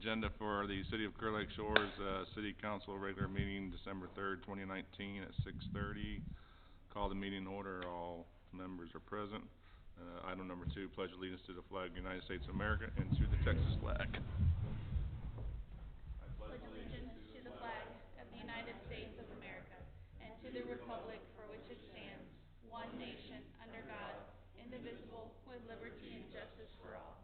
agenda for the City of Clear Lake Shores, City Council regular meeting December 3rd, 2019 at 6:30. Call the meeting in order. All members are present. Item number 2, pledge allegiance to the flag of the United States of America and to the Texas flag. I pledge allegiance to the flag of the United States of America and to the republic for which it stands, one nation, under God, indivisible, with liberty and justice for all.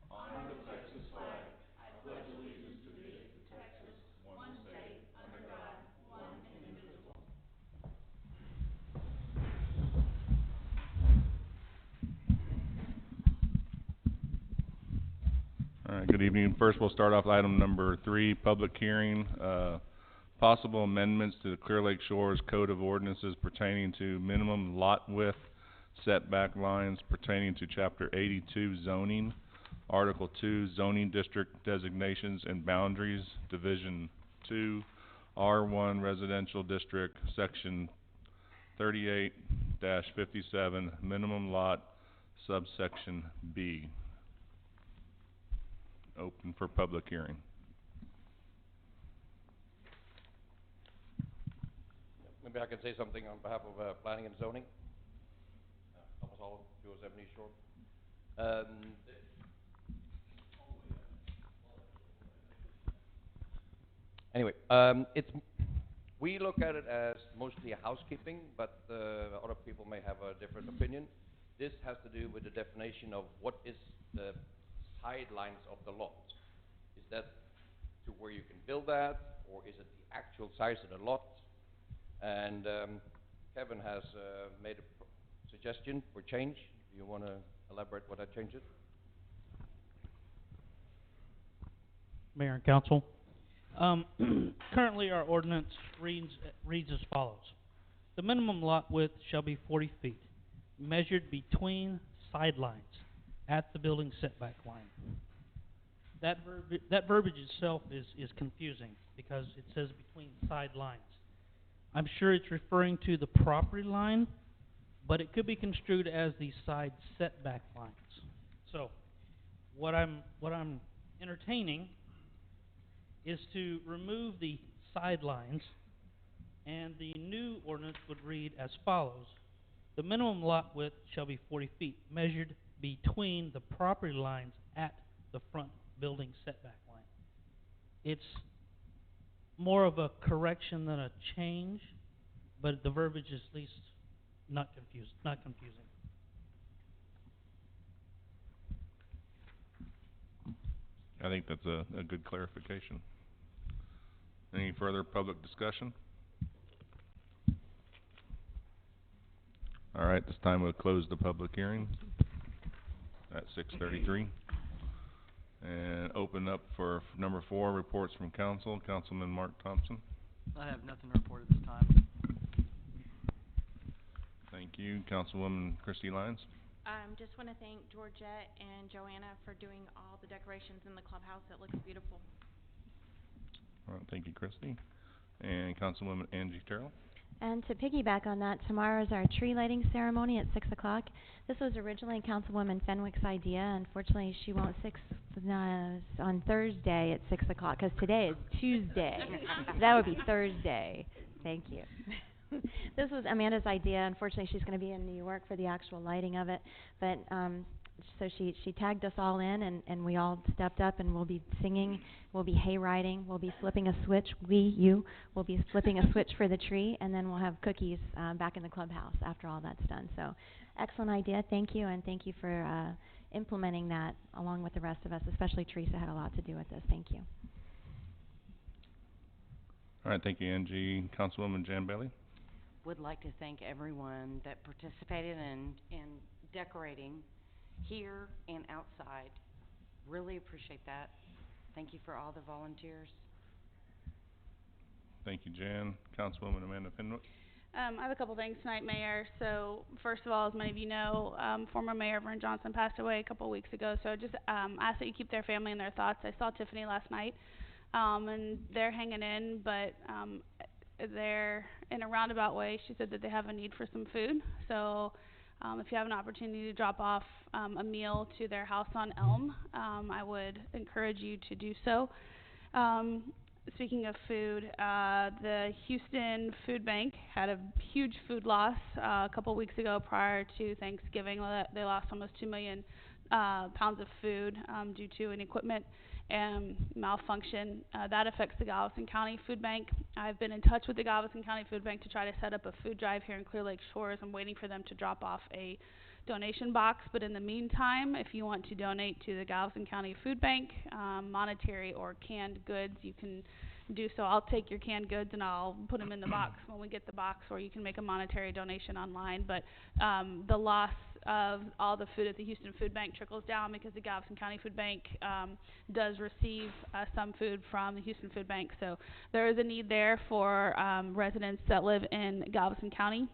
Honor the Texas flag. I pledge allegiance to thee, Texas, one state, under God, one indivisible. All right, good evening. First, we'll start off with item number 3, public hearing. Possible amendments to the Clear Lake Shores Code of Ordinances pertaining to minimum lot width, setback lines pertaining to Chapter 82 zoning, Article 2 zoning district designations and boundaries, Division 2, R1 residential district, Section 38-57, minimum lot, subsection B. Open for public hearing. Maybe I can say something on behalf of planning and zoning. Almost all of yours have any short. Anyway, we look at it as mostly a housekeeping, but other people may have a different opinion. This has to do with the definition of what is the sidelines of the lot. Is that to where you can build that, or is it the actual size of the lot? And Kevin has made a suggestion for change. Do you want to elaborate what that change is? Mayor and Council, currently our ordinance reads as follows. The minimum lot width shall be 40 feet, measured between sidelines at the building setback line. That verbiage itself is confusing because it says between sidelines. I'm sure it's referring to the property line, but it could be construed as the side setback lines. So, what I'm entertaining is to remove the sidelines, and the new ordinance would read as follows. The minimum lot width shall be 40 feet, measured between the property lines at the front building setback line. It's more of a correction than a change, but the verbiage is at least not confusing. I think that's a good clarification. Any further public discussion? All right, this time we'll close the public hearing at 6:33 and open up for number 4, reports from council. Councilman Mark Thompson. I have nothing to report at this time. Thank you. Councilwoman Christy Lyons. Just want to thank Georgette and Joanna for doing all the decorations in the clubhouse. It looks beautiful. All right, thank you, Christy. And Councilwoman Angie Terrell. And to piggyback on that, tomorrow is our tree lighting ceremony at 6 o'clock. This was originally Councilwoman Fenwick's idea. Unfortunately, she won't on Thursday at 6 o'clock, because today is Tuesday. That would be Thursday. Thank you. This was Amanda's idea. Unfortunately, she's going to be in New York for the actual lighting of it. But so she tagged us all in, and we all stepped up, and we'll be singing, we'll be hayriding, we'll be flipping a switch, you will be flipping a switch for the tree, and then we'll have cookies back in the clubhouse after all that's done. So excellent idea. Thank you, and thank you for implementing that along with the rest of us, especially Teresa had a lot to do with this. Thank you. All right, thank you, Angie. Councilwoman Jan Bailey. Would like to thank everyone that participated in decorating here and outside. Really appreciate that. Thank you for all the volunteers. Thank you, Jan. Councilwoman Amanda Fenwick. I have a couple things tonight, Mayor. So first of all, as many of you know, former Mayor Vern Johnson passed away a couple weeks ago. So just ask that you keep their family in their thoughts. I saw Tiffany last night, and they're hanging in, but they're in a roundabout way. She said that they have a need for some food. So If you have an opportunity to drop off a meal to their house on Elm, I would encourage you to do so. Speaking of food, the Houston Food Bank had a huge food loss a couple weeks ago prior to Thanksgiving. They lost almost 2 million pounds of food due to an equipment malfunction. That affects the Galveston County Food Bank. I've been in touch with the Galveston County Food Bank to try to set up a food drive here in Clear Lake Shores. I'm waiting for them to drop off a donation box, but in the meantime, if you want to donate to the Galveston County Food Bank, monetary or canned goods, you can do so. I'll take your canned goods and I'll put them in the box when we get the box, or you can make a monetary donation online. But the loss of all the food at the Houston Food Bank trickles down because the Galveston County Food Bank does receive some food from the Houston Food Bank. So there is a need there for residents that live in Galveston County.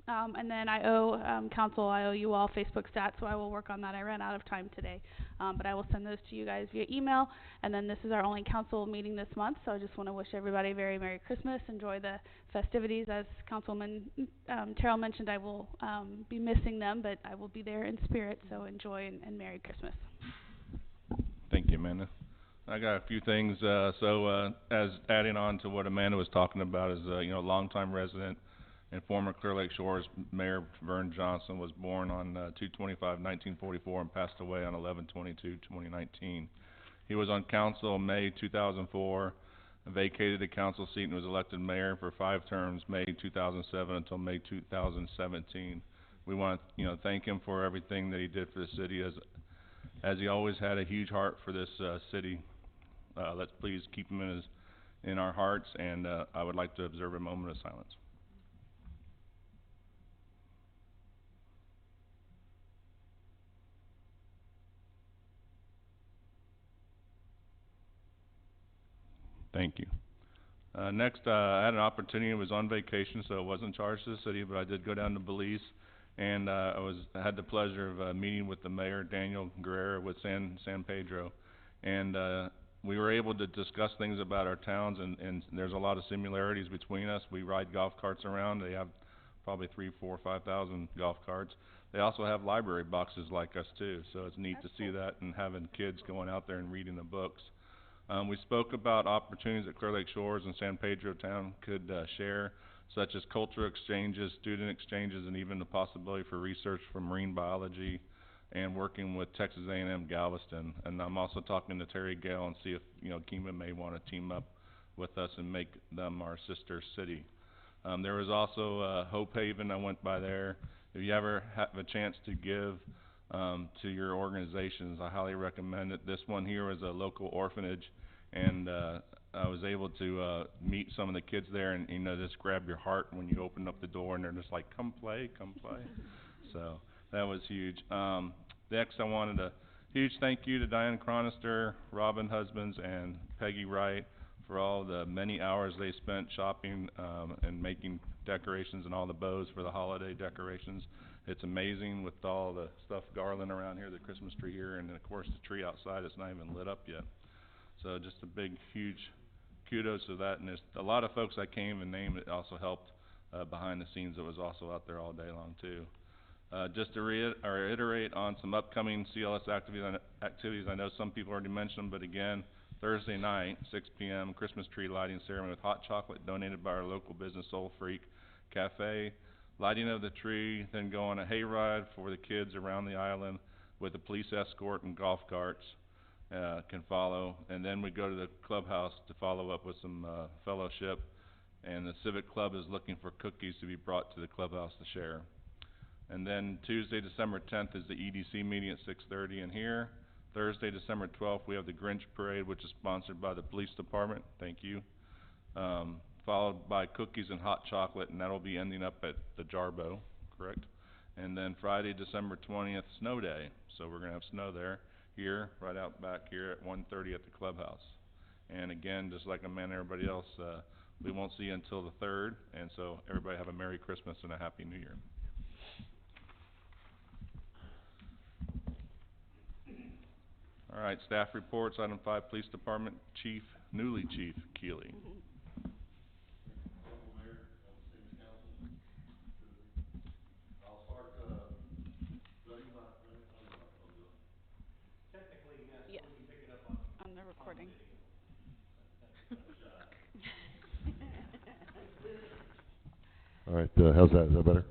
And then I owe you all Facebook stats, so I will work on that. I ran out of time today, but I will send those to you guys via email. And then this is our only council meeting this month, so I just want to wish everybody a very Merry Christmas. Enjoy the festivities. As Councilwoman Terrell mentioned, I will be missing them, but I will be there in spirit, so enjoy and Merry Christmas. Thank you, Amanda. I got a few things. As adding on to what Amanda was talking about, is longtime resident and former Clear Lake Shores Mayor Vern Johnson was born on 2/25/1944 and passed away on 11/22/2019. He was on council in May 2004, vacated the council seat, and was elected mayor for 5 terms, May 2007 until May 2017. We want to thank him for everything that he did for the city, as he always had a huge heart for this city. Let's please keep him in our hearts, and I would like to observe a moment of silence. Thank you. Next, I had an opportunity. I was on vacation, so I wasn't charged to the city, but I did go down to Belize, and I had the pleasure of meeting with the mayor, Daniel Guerrero, with San Pedro, and we were able to discuss things about our towns, and there's a lot of similarities between us. We ride golf carts around. They have probably 3, 4, 5,000 golf carts. They also have library boxes like us too, so it's neat to see that, and having kids going out there and reading the books. We spoke about opportunities that Clear Lake Shores and San Pedro Town could share, such as cultural exchanges, student exchanges, and even the possibility for research for marine biology and working with Texas A&M Galveston. And I'm also talking to Terry Gale and see if Kima may want to team up with us and make them our sister city. There was also Hope Haven. I went by there. If you ever have a chance to give to your organizations, I highly recommend it. This one here was a local orphanage, and I was able to meet some of the kids there, and just grab your heart when you open up the door, and they're just like, come play, come play. So that was huge. Next, I wanted a huge thank you to Diane Chronister, Robin Husbands, and Peggy Wright for all the many hours they spent shopping and making decorations and all the bows for the holiday decorations. It's amazing with all the stuff garland around here, the Christmas tree here, and then of course the tree outside. It's not even lit up yet. So just a big, huge kudos to that. And there's a lot of folks that came and named it also helped behind the scenes. That was also out there all day long too. Just to reiterate on some upcoming CLS activities. I know some people already mentioned them, but again, Thursday night, 6 p.m., Christmas tree lighting ceremony with hot chocolate donated by our local business, Soul Freak Cafe. Lighting of the tree, then go on a hayride for the kids around the island with a police escort and golf carts can follow. And then we go to the clubhouse to follow up with some fellowship. And the Civic Club is looking for cookies to be brought to the clubhouse to share. And then Tuesday, December 10th is the EDC meeting at 6:30 in here. Thursday, December 12th, we have the Grinch Parade, which is sponsored by the police department. Thank you. Followed by cookies and hot chocolate, and that'll be ending up at the Jarbo, correct? And then Friday, December 20th, snow day. So we're going to have snow there, here, right out back here at 1:30 at the clubhouse. And again, just like Amanda and everybody else, we won't see you until the 3rd, and so everybody have a Merry Christmas and a Happy New Year. All right, staff reports, item 5, Police Department Chief, newly Chief Keeley. I'll start recording. All right, how's that? Is that better?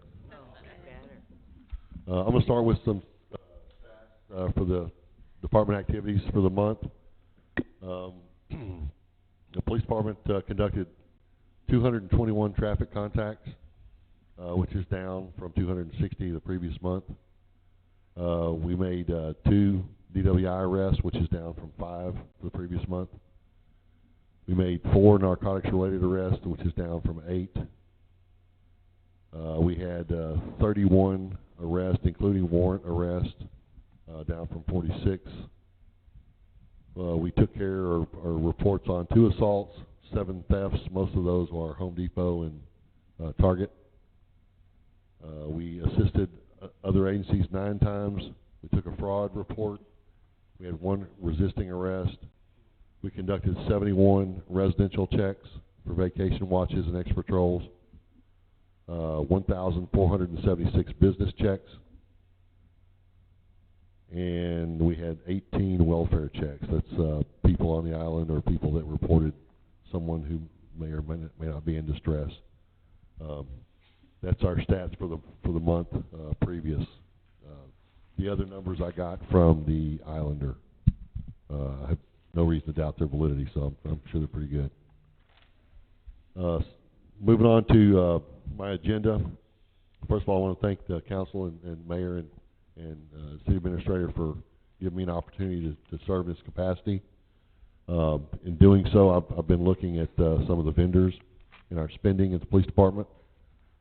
I'm going to start with some stats for the department activities for the month. The police department conducted 221 traffic contacts, which is down from 260 the previous month. We made 2 DWI arrests, which is down from 5 the previous month. We made 4 narcotics-related arrests, which is down from 8. We had 31 arrests, including warrant arrests, down from 46. We took care of our reports on 2 assaults, 7 thefts. Most of those were Home Depot and Target. We assisted other agencies 9 times. We took a fraud report. We had 1 resisting arrest. We conducted 71 residential checks for vacation watches and extra patrols. 1,476 business checks, and we had 18 welfare checks. That's people on the island or people that reported someone who may or may not be in distress. That's our stats for the month previous. The other numbers I got from the Islander. I have no reason to doubt their validity, so I'm sure they're pretty good. Moving on to my agenda. First of all, I want to thank the council and mayor and city administrator for giving me an opportunity to serve in this capacity. In doing so, I've been looking at some of the vendors in our spending at the police department,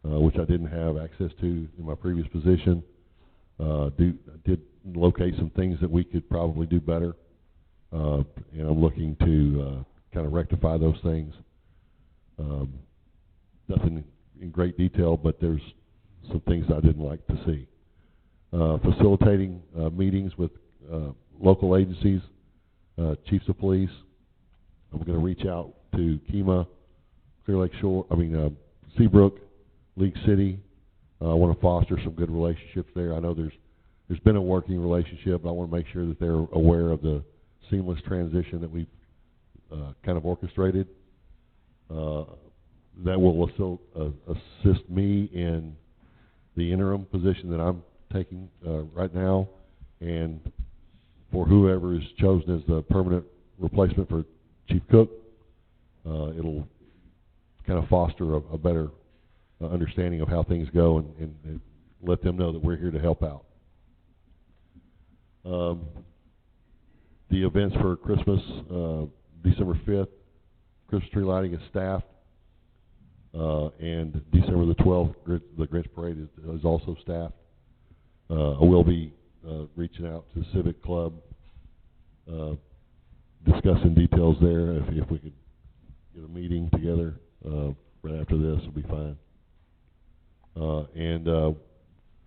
which I didn't have access to in my previous position. Did locate some things that we could probably do better, and I'm looking to kind of rectify those things. Nothing in great detail, but there's some things I didn't like to see. Facilitating meetings with local agencies, chiefs of police. I'm going to reach out to Kemah, Clear Lake Shore, Seabrook, League City. I want to foster some good relationships there. I know there's been a working relationship, but I want to make sure that they're aware of the seamless transition that we've kind of orchestrated. That will assist me in the interim position that I'm taking right now, and for whoever is chosen as the permanent replacement for Chief Cook, it'll kind of foster a better understanding of how things go and let them know that we're here to help out. The events for Christmas, December 5th, Christmas tree lighting is staffed. And December the 12th, the Grinch Parade is also staffed. I will be reaching out to the Civic Club, discussing details there. If we could get a meeting together right after this, it'll be fine. And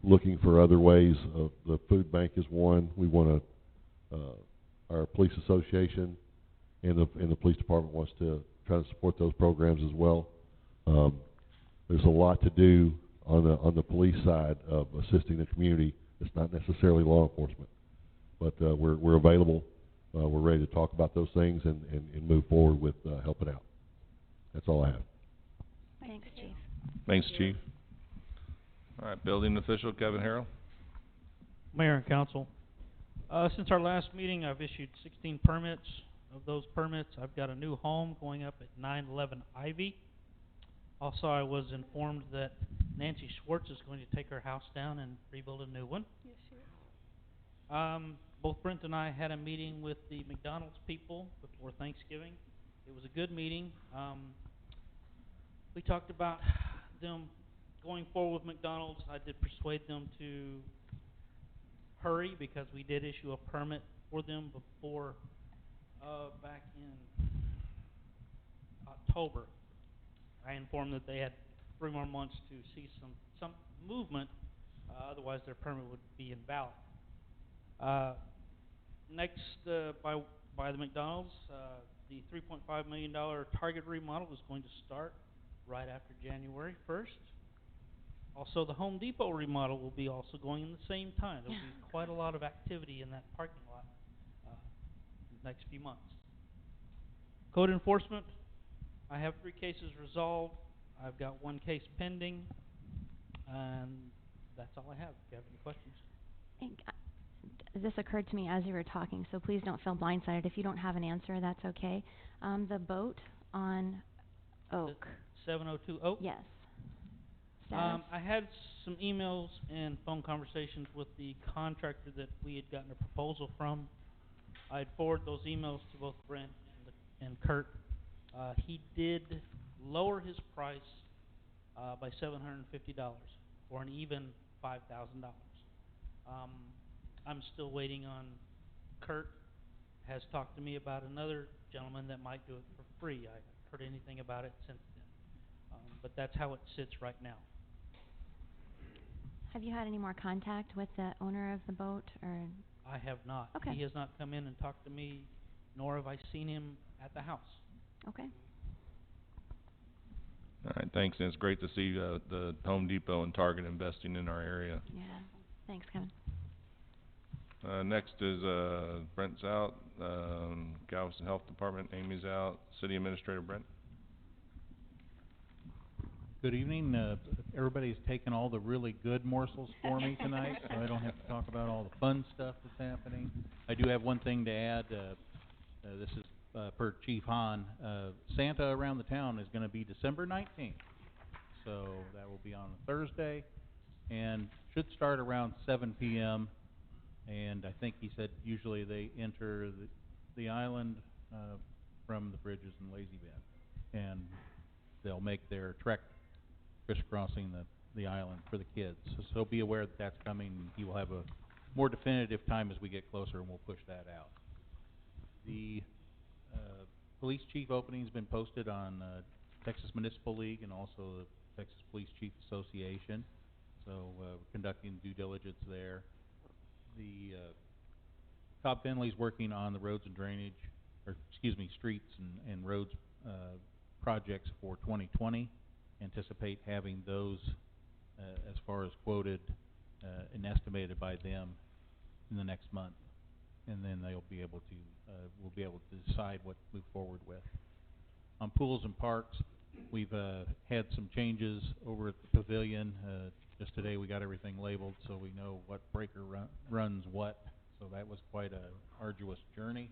looking for other ways. The food bank is one. We want to, our police association and the police department wants to try to support those programs as well. There's a lot to do on the police side of assisting the community. It's not necessarily law enforcement, but we're available. We're ready to talk about those things and move forward with helping out. That's all I have. Thanks, Chief. Thanks, Chief. All right, building official Kevin Harrell. Mayor and council, since our last meeting, I've issued 16 permits. Of those permits, I've got a new home going up at 911 Ivy. Also, I was informed that Nancy Schwartz is going to take her house down and rebuild a new one. Yes, she is. Both Brent and I had a meeting with the McDonald's people before Thanksgiving. It was a good meeting. We talked about them going forward with McDonald's. I did persuade them to hurry because we did issue a permit for them before back in October. I informed that they had 3 more months to see some movement, otherwise their permit would be invalid. Next, by the McDonald's, the $3.5 million Target remodel is going to start right after January 1st. Also, the Home Depot remodel will be also going in the same time. There will be quite a lot of activity in that parking lot in the next few months. Code enforcement, I have 3 cases resolved. I've got 1 case pending, and that's all I have. If you have any questions. And, this occurred to me as you were talking, so please don't feel blindsided. If you don't have an answer, that's okay. The boat on Oak. 702 Oak? Yes. Status? I had some emails and phone conversations with the contractor that we had gotten a proposal from. I'd forward those emails to both Brent and Kurt. He did lower his price by $750 for an even $5,000. I'm still waiting on Kurt. Has talked to me about another gentleman that might do it for free. I haven't heard anything about it since then. But that's how it sits right now. Have you had any more contact with the owner of the boat, or? I have not. Okay. He has not come in and talked to me, nor have I seen him at the house. Okay. All right, thanks, and it's great to see the Home Depot and Target investing in our area. Yeah. Thanks, Kevin. Next is Brent's out, Galveston Health Department, Amy's out, City Administrator Brent. Good evening. Everybody's taken all the really good morsels for me tonight, so I don't have to talk about all the fun stuff that's happening. I do have one thing to add. This is per Chief Hahn. Santa around the town is going to be December 19th, so that will be on a Thursday, and should start around 7 p.m. And I think he said usually they enter the island from the bridges in Lazy Bend, and they'll make their trek crisscrossing the island for the kids. So be aware that that's coming. He will have a more definitive time as we get closer, and we'll push that out. The police chief opening has been posted on Texas Municipal League and also the Texas Police Chiefs Association. So we're conducting due diligence there. The Cobb Finley's working on the roads and drainage, or excuse me, streets and roads projects for 2020. Anticipate having those as far as quoted and estimated by them in the next month, and then they'll be able to we'll be able to decide what to move forward with. On pools and parks, we've had some changes over at the pavilion. Just today we got everything labeled so we know what breaker runs what, so that was quite a arduous journey.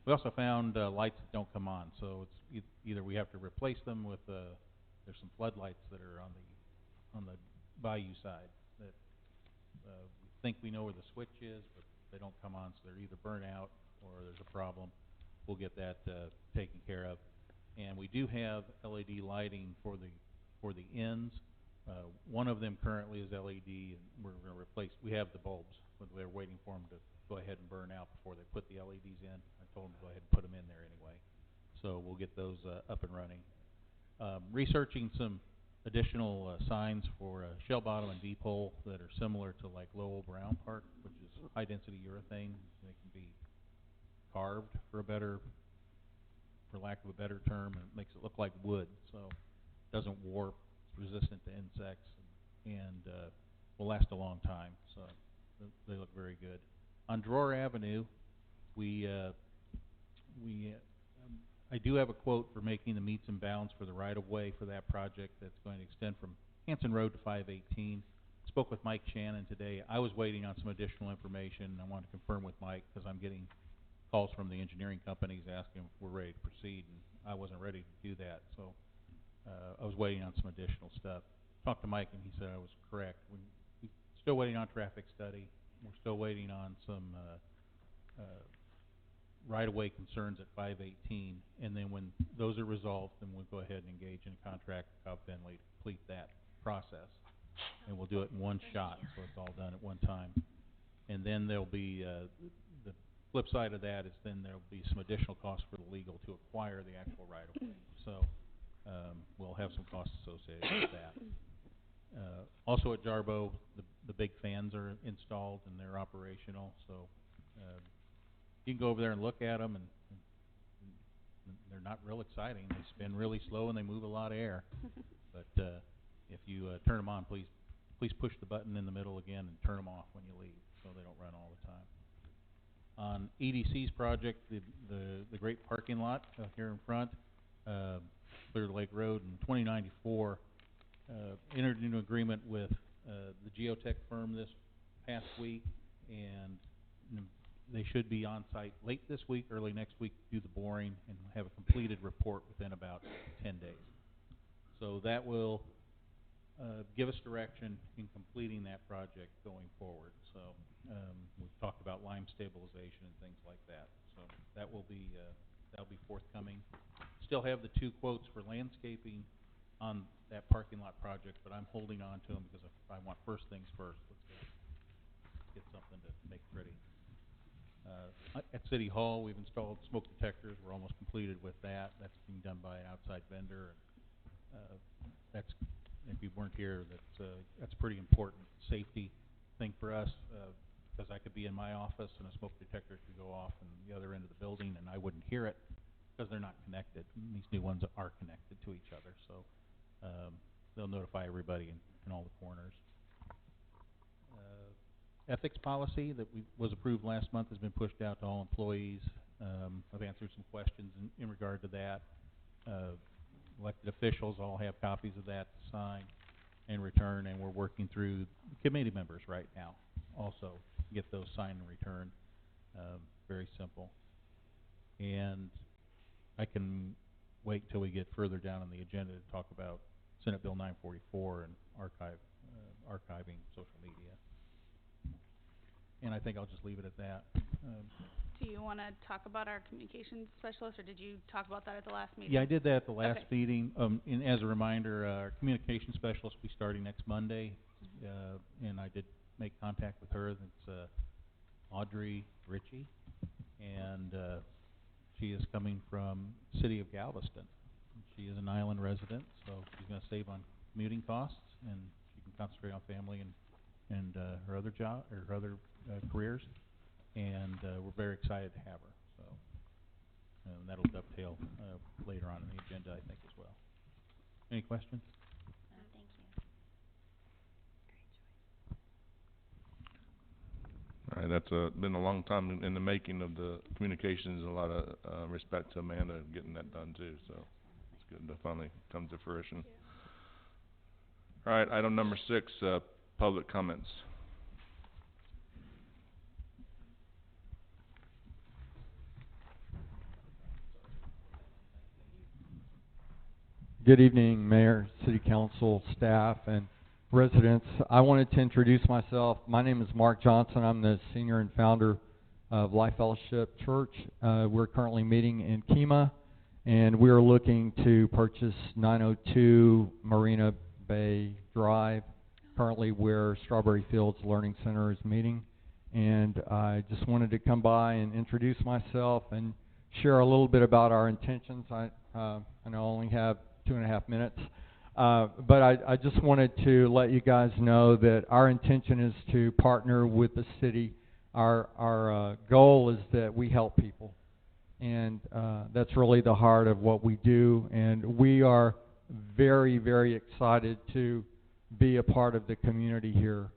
We also found lights that don't come on, so it's either we have to replace them with there's some floodlights that are on the bayou side that we think we know where the switch is, but they don't come on, so they're either burnt out or there's a problem. We'll get that taken care of. And we do have LED lighting for the ends. One of them currently is LED, and we're going to replace. We have the bulbs, but they're waiting for them to go ahead and burn out before they put the LEDs in. I told them to go ahead and put them in there anyway. So we'll get those up and running. Researching some additional signs for Shell Bottom and Deep Hole that are similar to like Lowell Brown Park, which is high density urethane. They can be carved for lack of a better term, and it makes it look like wood, so it doesn't warp. It's resistant to insects, and will last a long time. So they look very good. On Drawer Avenue, I do have a quote for making the meets and bounds for the right-of-way for that project that's going to extend from Hanson Road to 518. Spoke with Mike Shannon today. I was waiting on some additional information. I want to confirm with Mike because I'm getting calls from the engineering companies asking if we're ready to proceed, and I wasn't ready to do that. So I was waiting on some additional stuff. Talked to Mike, and he said I was correct. We're still waiting on traffic study. We're still waiting on some right-of-way concerns at 518, and then when those are resolved, then we'll go ahead and engage in a contract with Cobb Finley to complete that process, and we'll do it in one shot, so it's all done at one time. And then there'll be the flip side of that is then there'll be some additional costs for the legal to acquire the actual right-of-way. So we'll have some costs associated with that. Also at Jarbo, the big fans are installed and they're operational, so you can go over there and look at them, and they're not real exciting. They spin really slow and they move a lot of air. But if you turn them on, please push the button in the middle again and turn them off when you leave, so they don't run all the time. on EDC's project, the great parking lot here in front, Clear Lake Road in 2094, entered into agreement with the geotech firm this past week, and they should be on site late this week, early next week, to do the boring and have a completed report within about 10 days. So that will give us direction in completing that project going forward. So we've talked about lime stabilization and things like that. So that will be that'll be forthcoming. Still have the 2 quotes for landscaping on that parking lot project, but I'm holding on to them because I want first things first. Let's get something to make pretty. At City Hall, we've installed smoke detectors. We're almost completed with that. That's being done by an outside vendor. And, that's, if you weren't here, that's a pretty important safety thing for us, because I could be in my office and a smoke detector could go off in the other end of the building and I wouldn't hear it because they're not connected. And these new ones are connected to each other, so they'll notify everybody in all the corners. Ethics policy that was approved last month has been pushed out to all employees. I've answered some questions in regard to that. Elected officials all have copies of that to sign and return, and we're working through committee members right now also to get those signed and returned. Very simple. And I can wait till we get further down on the agenda to talk about Senate Bill 944 and archiving social media. And I think I'll just leave it at that. Do you want to talk about our communications specialist, or did you talk about that at the last meeting? Yeah, I did that at the last Okay. meeting. And as a reminder, our communications specialist will be starting next Monday, and I did make contact with her. That's Audrey Ritchie, and she is coming from the city of Galveston. She is an island resident, so she's going to save on commuting costs, and she can concentrate on family and her other job or her other careers. And we're very excited to have her. So and that'll dovetail later on in the agenda, I think, as well. Any questions? Thank you. All right, that's been a long time in the making of the communications, and a lot of respect to Amanda getting that done too. So it's good to finally come to fruition. All right, item number 6, public comments. Good evening, Mayor, City Council, staff, and residents. I wanted to introduce myself. My name is Mark Johnson. I'm the senior and founder of Life Fellowship Church. We're currently meeting in Kemah, and we are looking to purchase 902 Marina Bay Drive, currently where Strawberry Fields Learning Center is meeting. And I just wanted to come by and introduce myself and share a little bit about our intentions. I know I only have 2.5 minutes, but I just wanted to let you guys know that our intention is to partner with the city. Our goal is that we help people, and that's really the heart of what we do. And we are very, very excited to be a part of the community here.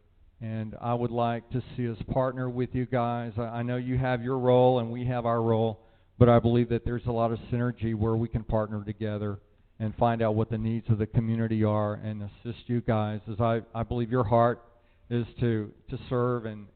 And I would like to see us partner with you guys. I know you have your role and we have our role, but I believe that there's a lot of synergy where we can partner together and find out what the needs of the community are and assist you guys, as I believe your heart is to serve and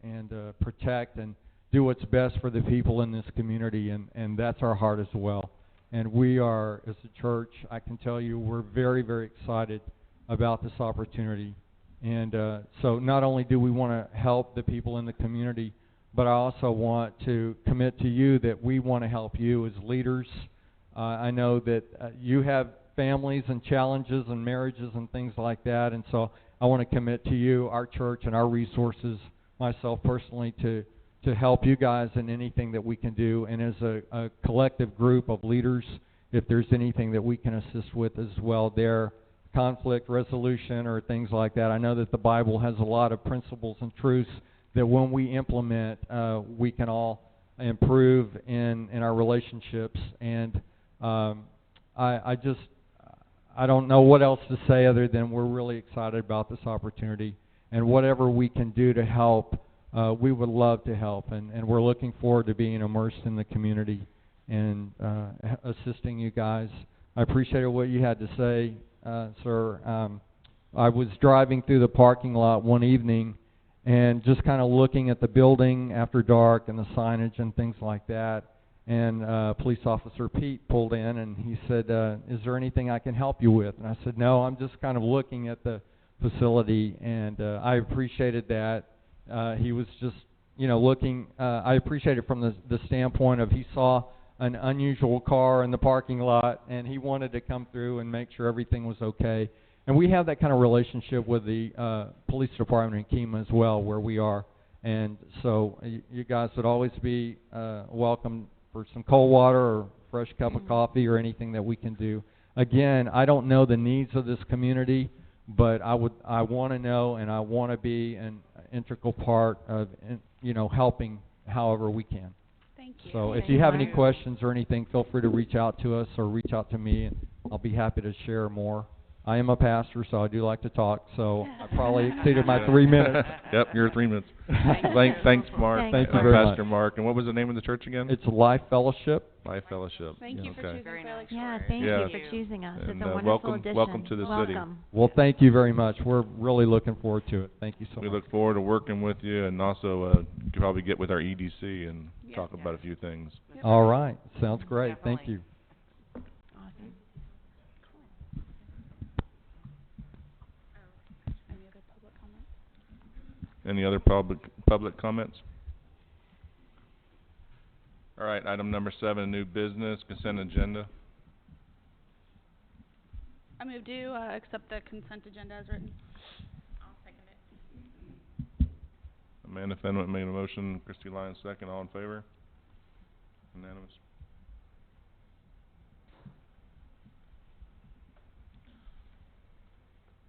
protect and do what's best for the people in this community, and that's our heart as well. And we are, as a church, I can tell you, we're very, very excited about this opportunity. And so not only do we want to help the people in the community, but I also want to commit to you that we want to help you as leaders. I know that you have families and challenges and marriages and things like that, and so I want to commit to you, our church, and our resources, myself personally, to help you guys in anything that we can do. And as a collective group of leaders, if there's anything that we can assist with as well there, conflict resolution or things like that. I know that the Bible has a lot of principles and truths that when we implement, we can all improve in our relationships. And I don't know what else to say other than we're really excited about this opportunity, and whatever we can do to help we would love to help, and we're looking forward to being immersed in the community and assisting you guys. I appreciated what you had to say, sir. I was driving through the parking lot one evening and just kind of looking at the building after dark and the signage and things like that. And Police Officer Pete pulled in and he said, is there anything I can help you with? And I said, no, I'm just kind of looking at the facility, and I appreciated that. He was just, you know, looking, I appreciate it from the standpoint of he saw an unusual car in the parking lot and he wanted to come through and make sure everything was okay. And we have that kind of relationship with the police department in Kemah as well, where we are. And so you guys would always be welcome for some cold water or fresh cup of coffee or anything that we can do. Again, I don't know the needs of this community, but I want to know, and I want to be an integral part of, you know, helping however we can. Thank you. So if you have any questions or anything, feel free to reach out to us or reach out to me, and I'll be happy to share more. I am a pastor, so I do like to talk, so I probably exceeded my 3 minutes. Yep, your 3 minutes. Thanks, Mark. Thank you very Pastor much. Mark. And what was the name of the church again? It's Life Fellowship. Life Fellowship. Thank you for Okay. choosing Fair Lake Yeah, Shores. thank Yeah. you for choosing us. It's And, a wonderful welcome addition. to the city. Welcome. Well, thank you very much. We're really looking forward to it. Thank you so We much. look forward to working with you, and also you could probably get with our EDC and talk about a few things. All right. Sounds great. Thank Definitely. you. Awesome. Any other public comments? Any other public comments? All right, item number 7, new business, consent agenda. I move to accept the consent agenda as written. I'll second it. Amanda Fenwick made a motion, Christy Lyons second, all in favor? Unanimous.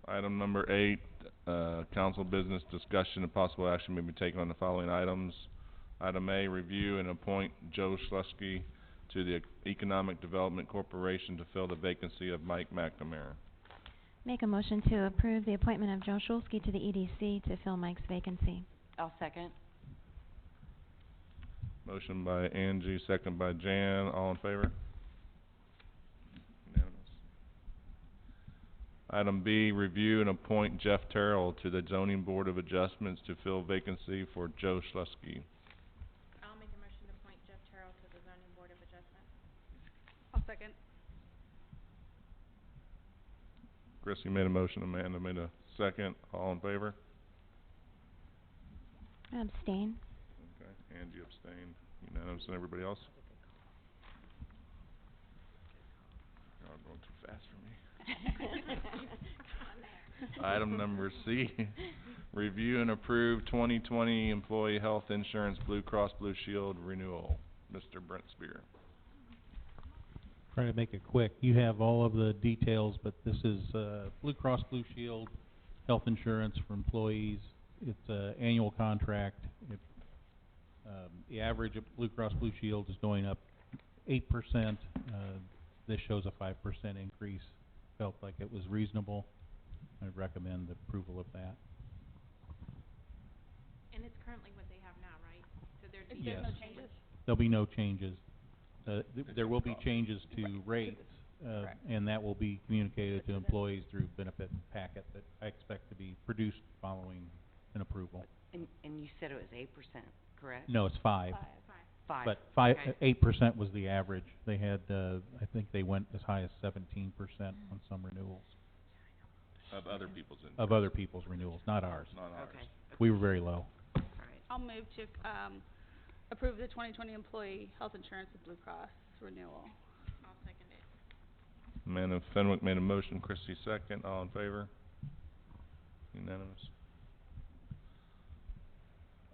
Item number 8, council business discussion and possible action may be taken on the following items. Item A, review and appoint Joe Schlusky to the Economic Development Corporation to fill the vacancy of Mike McNamara. Make a motion to approve the appointment of Joe Schulsky to the EDC to fill Mike's vacancy. I'll second. Motion by Angie, second by Jan, all in favor? Unanimous. Item B, review and appoint Jeff Terrell to the Zoning Board of Adjustments to fill vacancy for Joe Schlusky. I'll make a motion to appoint Jeff Terrell to the zoning board of adjustment. I'll second. Chrissy made a motion, Amanda made a second, all in favor? Abstain. Okay, Angie abstained, unanimous, and everybody else? Y'all are going too fast for me. Item number C, review and approve 2020 Employee Health Insurance Blue Cross Blue Shield renewal. Mr. Brent Spear. Try to make it quick. You have all of the details, but this is Blue Cross Blue Shield health insurance for employees. It's an annual contract. The average of Blue Cross Blue Shield is going up 8%. This shows a 5% increase. Felt like it was reasonable. I'd recommend the approval of that. And it's currently what they have now, right? So there'd be Yes. no changes? There'll be no changes. There will be changes to rates, Correct. and that will be communicated to employees through benefit packet that I expect to be produced following an approval. And you said it was 8%, correct? No, it's 5. Five. But Okay. 8% was the average. They had, I think they went as high as 17% on some renewals. Of other people's insurance. Of other people's renewals, not ours. Not ours. Okay. We were very low. All right. I'll move to approve the 2020 employee health insurance with Blue Cross renewal. I'll second it. Amanda Fenwick made a motion, Christie second, all in favor? Unanimous.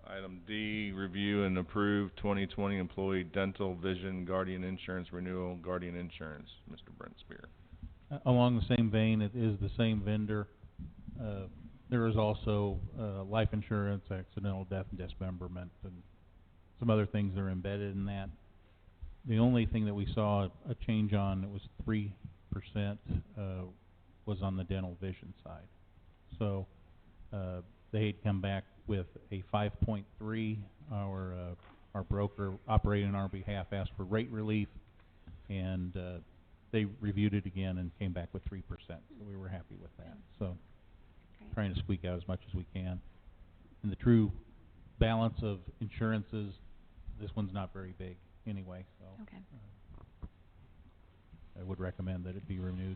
Item D, review and approve 2020 employee dental, vision, guardian insurance renewal, guardian insurance, Mr. Brent Spear. Along the same vein, it is the same vendor. There is also life insurance, accidental death and dismemberment, and some other things that are embedded in that. The only thing that we saw a change on, it was 3%, was on the dental vision side. So they had come back with a 5.3. Our broker operating on our behalf asked for rate relief, and they reviewed it again and came back with 3%. So we were happy with that. So Great. trying to squeak out as much as we can. And the true balance of insurances, this one's not very big anyway, so Okay. I would recommend that it be renewed.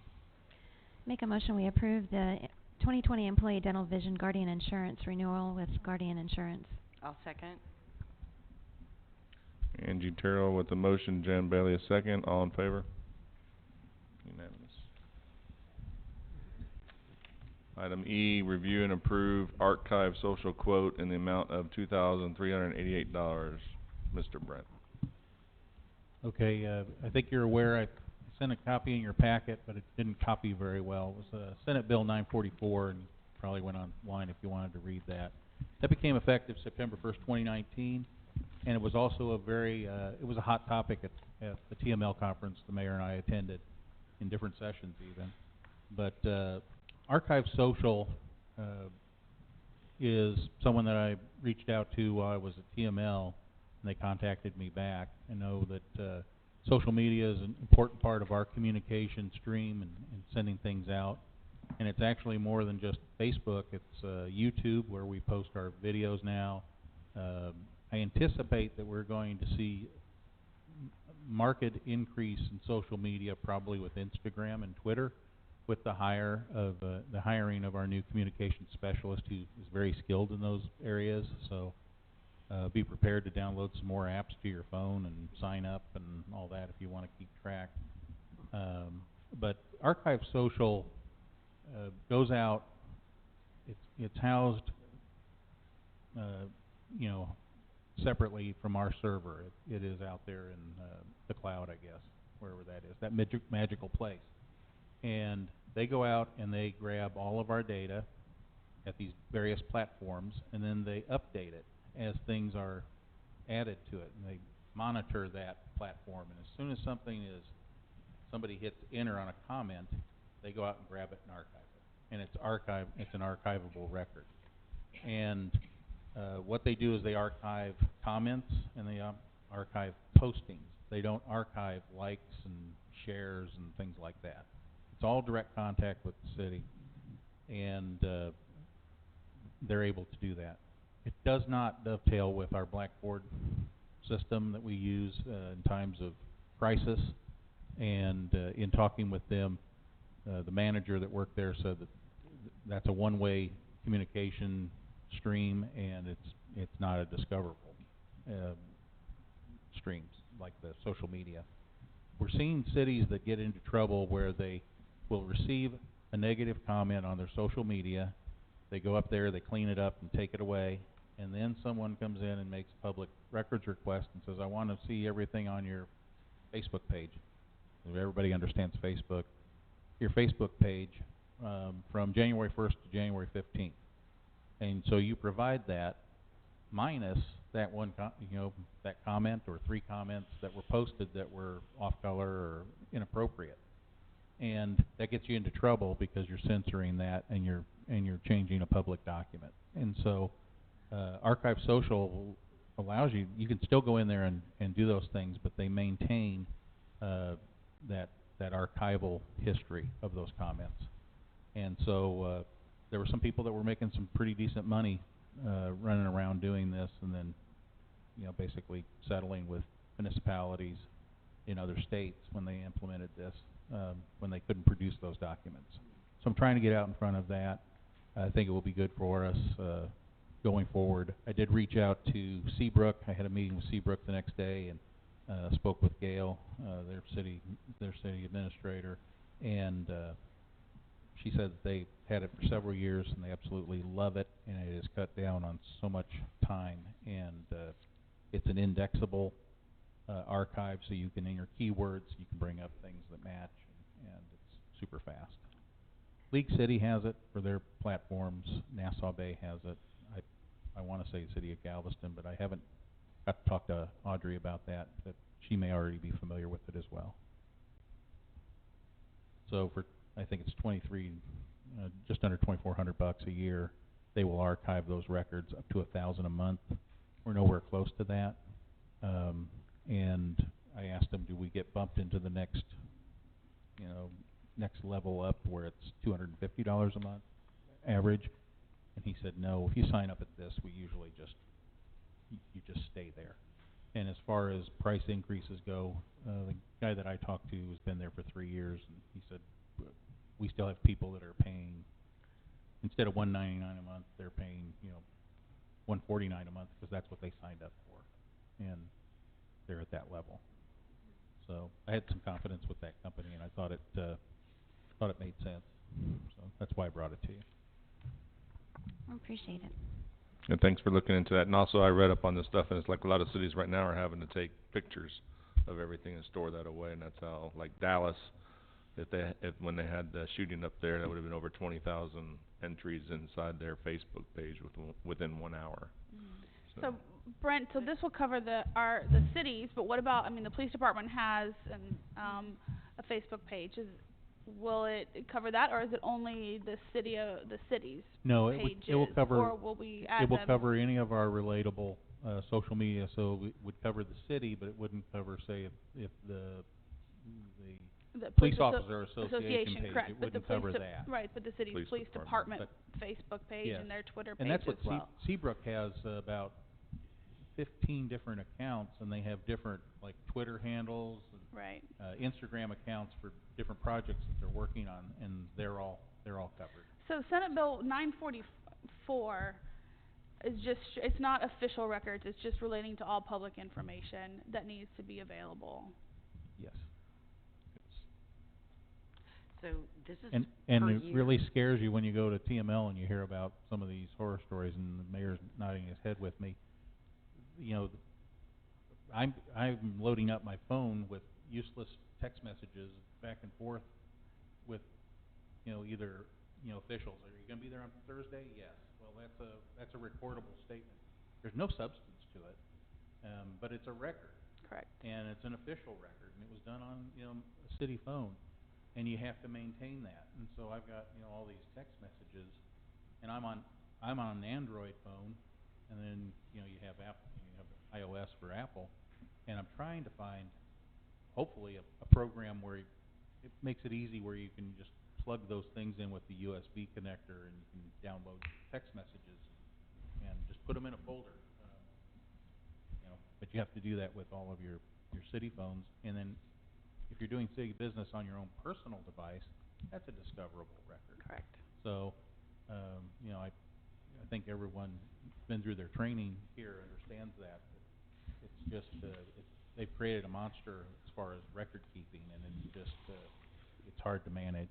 Make a motion we approve the 2020 Employee Dental Vision Guardian Insurance renewal with Guardian Insurance. I'll second. Angie Terrell with the motion, Jen Bailey a second. All in favor? Unanimous. Item E, review and approve archive social quote in the amount of $2,388. Mr. Brent. Okay, I think you're aware I sent a copy in your packet, but it didn't copy very well. It was Senate Bill 944, and you probably went online if you wanted to read that. That became effective September 1st, 2019, and it was also a very, it was a hot topic at the TML conference the mayor and I attended in different sessions even. But Archive Social is someone that I reached out to while I was at TML, and they contacted me back. I know that social media is an important part of our communication stream and sending things out. And it's actually more than just Facebook. It's YouTube, where we post our videos now. I anticipate that we're going to see marked increase in social media, probably with Instagram and Twitter, with the hiring of our new communications specialist, who is very skilled in those areas. So be prepared to download some more apps to your phone and sign up and all that if you want to keep track. But Archive Social goes out. It's housed, you know, separately from our server. It is out there in the cloud, I guess, wherever that is, that magical place. And they go out and they grab all of our data at these various platforms, and then they update it as things are added to it, and they monitor that platform. And as soon as somebody hits enter on a comment, they go out and grab it and archive it. And it's an archivable record. And what they do is they archive comments and they archive postings. They don't archive likes and shares and things like that. It's all direct contact with the city, and they're able to do that. It does not dovetail with our Blackboard system that we use in times of crisis. And in talking with them, the manager that worked there said that that's a one-way communication stream, and it's not a discoverable streams like the social media. We're seeing cities that get into trouble where they will receive a negative comment on their social media. They go up there, they clean it up and take it away, and then someone comes in and makes a public records request and says, I want to see everything on your Facebook page. Everybody understands Facebook. Your Facebook page from January 1st to January 15th. And so you provide that minus that one, that comment or 3 comments that were posted that were off color or inappropriate. And that gets you into trouble because you're censoring that and you're changing a public document. And so Archive Social allows you can still go in there and do those things, but they maintain that archival history of those comments. And so there were some people that were making some pretty decent money running around doing this, and then basically settling with municipalities in other states when they implemented this, when they couldn't produce those documents. So I'm trying to get out in front of that. I think it will be good for us going forward. I did reach out to Seabrook. I had a meeting with Seabrook the next day and spoke with Gail, their city administrator, and she said that they had it for several years and they absolutely love it, and it has cut down on so much time, and it's an indexable archive, so you can, in your keywords, you can bring up things that match, and it's super fast. League City has it for their platforms. Nassau Bay has it. I want to say the city of Galveston, but I haven't got to talk to Audrey about that, but she may already be familiar with it as well. So for, I think it's 23, just under $2,400 a year, they will archive those records up to 1,000 a month. We're nowhere close to that. And I asked him, do we get bumped into the next, next level up where it's $250 a month average? And he said, no, if you sign up at this, we usually just, you just stay there. And as far as price increases go, the guy that I talked to has been there for 3 years, and he said, we still have people that are paying, instead of $199 a month, they're paying, $149 a month, because that's what they signed up for. And they're at that level. So I had some confidence with that company, and I thought it made sense. So that's why I brought it to you. I appreciate it. And thanks for looking into that. And also, I read up on this stuff, and it's like a lot of cities right now are having to take pictures of everything and store that away. And that's how, like Dallas, when they had the shooting up there, that would have been over 20,000 entries inside their Facebook page within 1 hour. So Brent, so this will cover the cities, but what about? I mean, the police department has a Facebook page. Will it cover that, or is it only the cities? No, pages, it will cover. Or will we add it will them? cover any of our relatable social media. So it would cover the city, but it wouldn't cover, say, if the police officer association page. Correct, It but wouldn't cover that. Right, but the city's police department Facebook page yes. and their Twitter page and that's what as well. Seabrook has about 15 different accounts, and they have different like Twitter handles and right. Instagram accounts for different projects that they're working on, and they're all covered. So Senate Bill 944 is just it's not official records. It's just relating to all public information that needs to be available. Yes. So this is and per it year? really scares you when you go to TML and you hear about some of these horror stories, and the mayor's nodding his head with me. I'm loading up my phone with useless text messages back and forth with either officials. Are you going to be there on Thursday? Yes. Well, that's a recordable statement. There's no substance to it, but it's a record. Correct. And it's an official record, and it was done on a city phone, and you have to maintain that. And so I've got all these text messages, and I'm on an Android phone, and then you have Apple, you have iOS for Apple, and I'm trying to find hopefully a program where it makes it easy where you can just plug those things in with the USB connector, and you can download text messages and just put them in a folder. But you have to do that with all of your city phones, and then if you're doing city business on your own personal device, that's a discoverable record. Correct. So, I think everyone who's been through their training here understands that. It's just they've created a monster as far as record keeping, and it's just it's hard to manage.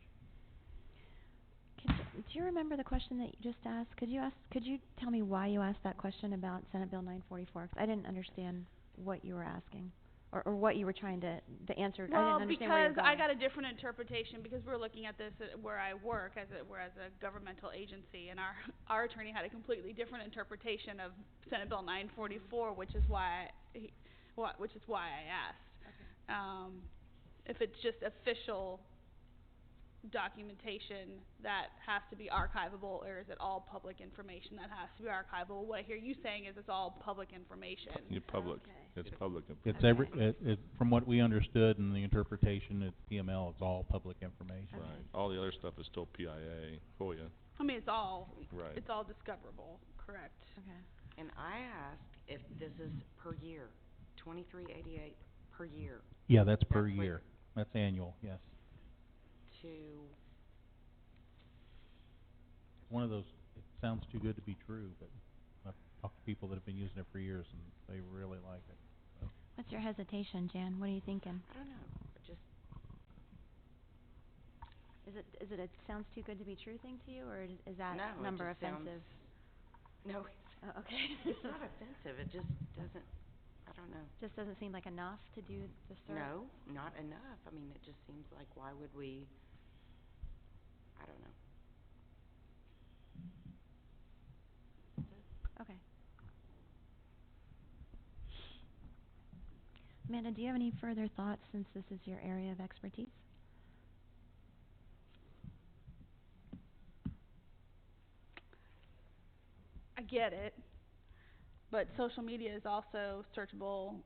Do you remember the question that you just asked? Could you tell me why you asked that question about Senate Bill 944? 'Cause I didn't understand what you were asking, or what you were trying to answer. Well, I didn't understand where you were because I going. got a different interpretation because we're looking at this where I work we're as a governmental agency, and our attorney had a completely different interpretation of Senate Bill 944, which is why I asked. Okay. If it's just official documentation that has to be archivable, or is it all public information that has to be archivable? What I hear you saying is it's all public information. You're public. Okay. It's public It's information. from what we understood in the interpretation at PML, it's all public information. Okay. Right. All the other stuff is still PIA, FOIA. I mean, it's all Right. it's all discoverable. Correct. Okay. And I asked if this is per year, $23.88 per year. Yeah, that's per That's what- year. That's annual, yes. To One of those, it sounds too good to be true, but I've talked to people that have been using it for years, and they really like it. So. What's your hesitation, Jan? What are you thinking? I don't know, just Is it a sounds too good to be true thing to you, or is that No, it number just sounds- offensive? no. Oh, okay. It's not offensive. It just doesn't. I don't know. Just doesn't seem like enough to do the service. No, not enough. I mean, it just seems like why would we? I don't know. Okay. Amanda, do you have any further thoughts since this is your area of expertise? get it, but social media is also searchable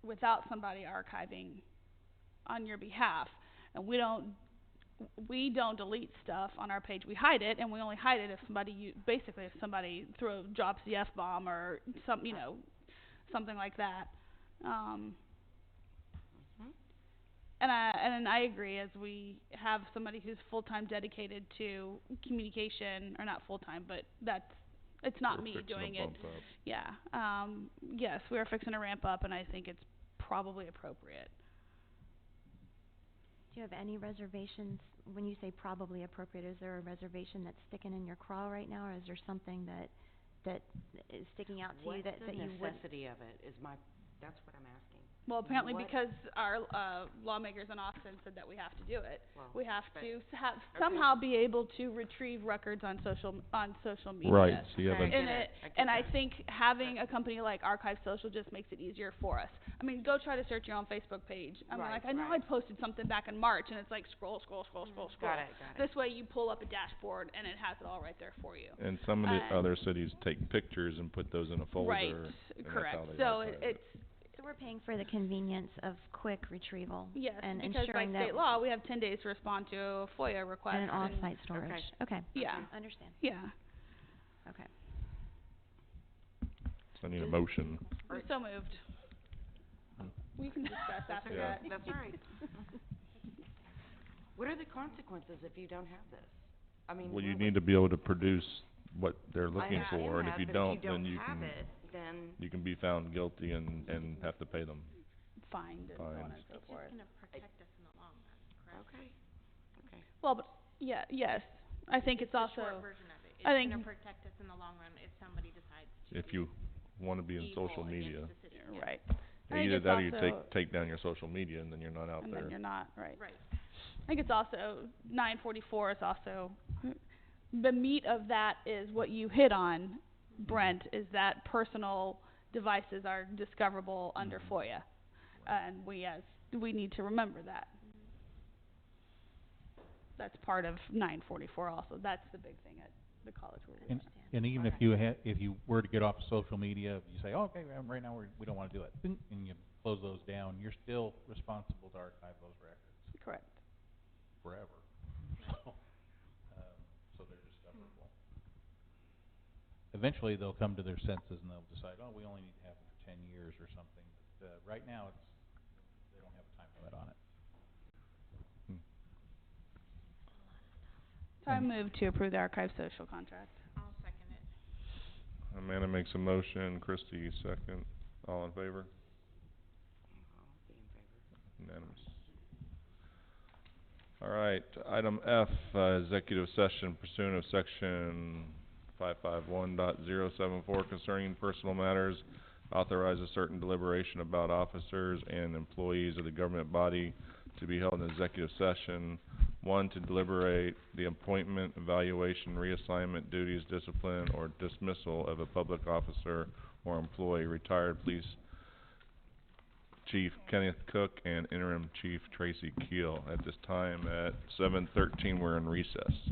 without somebody archiving on your behalf. And we don't delete stuff on our page. We hide it, and we only hide it if basically if somebody drops the F-bomb or something like that. And I agree, as we have somebody who's full-time dedicated to communication, or not full-time, but it's not me doing it. Yeah. Yes, we are fixing to ramp up, and I think it's probably appropriate. Do you have any reservations? When you say probably appropriate, is there a reservation that's sticking in your craw right now, or is there something that is sticking out to you that you would? What's the necessity of it that's what I'm asking. Well, apparently because our lawmakers in Austin said that we have to do it. Well, we have to somehow be able to retrieve records on social media. Right. So you have I think having a company like Archive Social just makes it easier for us. I mean, go try to search your own Facebook page. I know I posted something back in March, and it's like scroll. Got it. This way you pull up a dashboard, and it has it all right there for you. And some of the other cities take pictures and put those in a folder. Right. Correct. So So we're paying for the convenience of quick retrieval. Yes, and because by ensuring state law, we have 10 days to respond to a FOIA request. And an off-site storage. Okay. Yeah. Understand. Yeah. Okay. So I need a motion. So moved. We can discuss after that. That's all right. What are the consequences if you don't have this? I mean, well, you need to be able to produce what they're looking for, and if you don't, then you can be found guilty and have to pay them. Fined and so on and so forth. It's just gonna protect us in the long run, correct? Okay. Well, but yes. I think it's also the short version of it. It's gonna protect us in the long run if somebody decides to If you want to be in social media. Right. Either that or you take down your social media, and then you're not out and there. then you're not, right. I think it's also, 944 is also, the meat of that is what you hit on, Brent, is that personal devices are discoverable under FOIA. And we need to remember that. That's part of 944 also. That's the big thing at the college where we understand. And even if you were to get off social media, you say, okay, right now we don't want to do it, and you close those down, you're still responsible to archive those records. Correct. Forever. So they're discoverable. Eventually they'll come to their senses and they'll decide, oh, we only need to have it for 10 years or something. But right now they don't have a time limit on it. So I move to approve the Archive Social contract. I'll second it. Amanda makes a motion, Christie second. All in favor? I'll be in favor. Unanimous. All right, item F, executive session pursuant of section 551.074 concerning personal matters, authorizes certain deliberation about officers and employees of the government body to be held in executive session. 1, to deliberate the appointment, evaluation, reassignment, duties, discipline, or dismissal of a public officer or employee, retired police Chief Kenneth Cook and Interim Chief Tracy Keel. At this time at 7:13, we're in recess.